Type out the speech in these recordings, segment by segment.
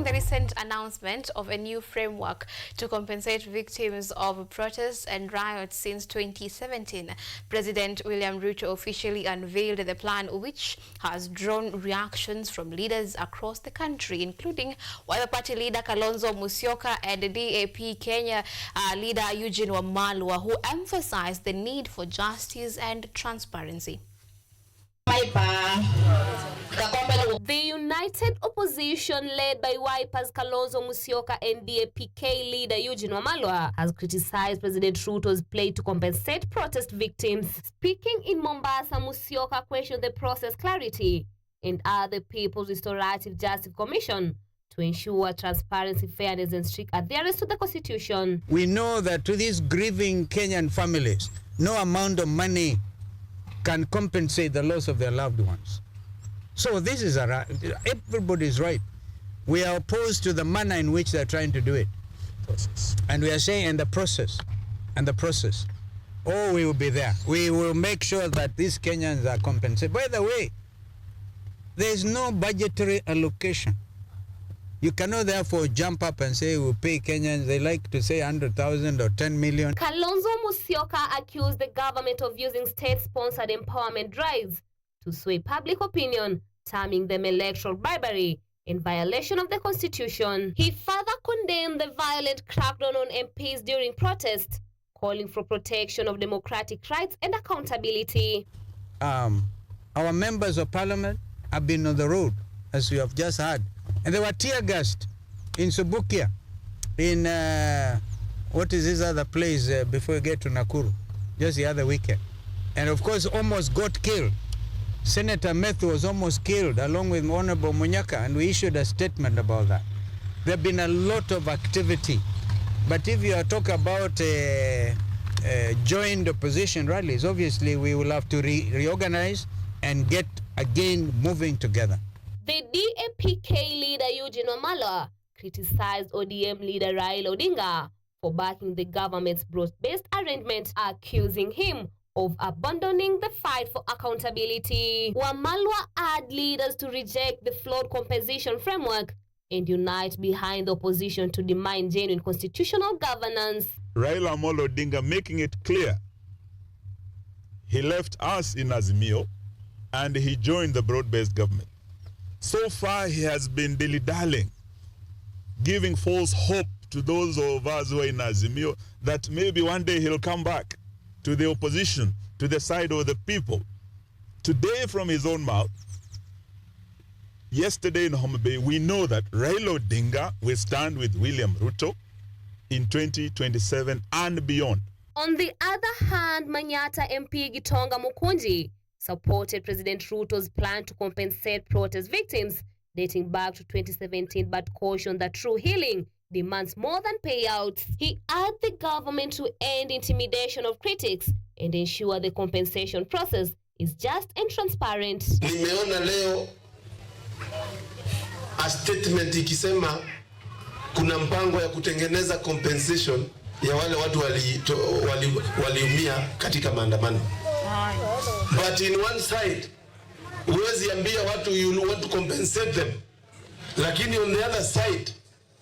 the recent announcement of a new framework to compensate victims of protests and riots since 2017, President William Ruto officially unveiled the plan, which has drawn reactions from leaders across the country, including while party leader Kalonzo Musyoka and DAP Kenya leader Eugene Wamalwa, who emphasized the need for justice and transparency. The united opposition led by Wiper's Kalonzo Musyoka and DAP leader Eugene Wamalwa has criticized President Ruto's play to compensate protest victims. Speaking in Mombasa, Musyoka questioned the process clarity and the People's Restorative Justice Commission to ensure transparency, fairness and strict adherence to the Constitution. We know that to these grieving Kenyan families, no amount of money can compensate the loss of their loved ones. So this is everybody's right. We are opposed to the manner in which they're trying to do it. And we are saying in the process, oh, we will be there. We will make sure that these Kenyans are compensated. By the way, there is no budgetary allocation. You cannot therefore jump up and say we'll pay Kenyans. They like to say 100,000 or 10 million. Kalonzo Musyoka accused the government of using state-sponsored empowerment drives to sway public opinion, terming them electoral bribery in violation of the Constitution. He further condemned the violent crackdown on MPs during protests, calling for protection of democratic rights and accountability. Our members of parliament have been on the road, as we have just heard, and they were tear-gassed in Subukia, in what is this other place before you get to Nakuru, just the other weekend, and of course almost got killed. Senator Methu was almost killed along with Honorable Munyaka, and we issued a statement about that. There have been a lot of activity, but if you are talking about joint opposition rallies, obviously we will have to reorganize and get again moving together. The DAP leader Eugene Wamalwa criticized ODM leader Raila Odinga for backing the government's broad-based arrangement, accusing him of abandoning the fight for accountability. Wamalwa urged leaders to reject the flawed compensation framework and unite behind the opposition to demand genuine constitutional governance. Raila Amolo Odinga making it clear he left us in Azimio and he joined the broad-based government. So far he has been dilly-dallying, giving false hope to those of us who are in Azimio that maybe one day he'll come back to the opposition, to the side of the people. Today, from his own mouth, yesterday in Homa Bay, we know that Raila Odinga will stand with William Ruto in 2027 and beyond. On the other hand, Manyata MP Gitonga Mukunji supported President Ruto's plan to compensate protest victims dating back to 2017, but cautioned that true healing demands more than payouts. He urged the government to end intimidation of critics and ensure the compensation process is just and transparent. Nimeona leo a statement ikisema kuna mpango ya kutengeneza compensation ya wale watu waliumia katika maandamano. But in one side, huwezi ambia watu you want to compensate them. Lakini on the other side,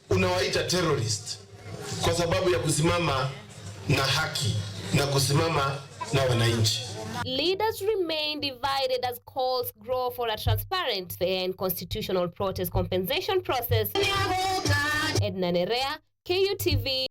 unawaita terrorist kwa sababu ya kusimama na haki na kusimama na wananchi. Leaders remain divided as calls grow for a transparent, fair and constitutional protest compensation process. Edna Nerea, KUTV.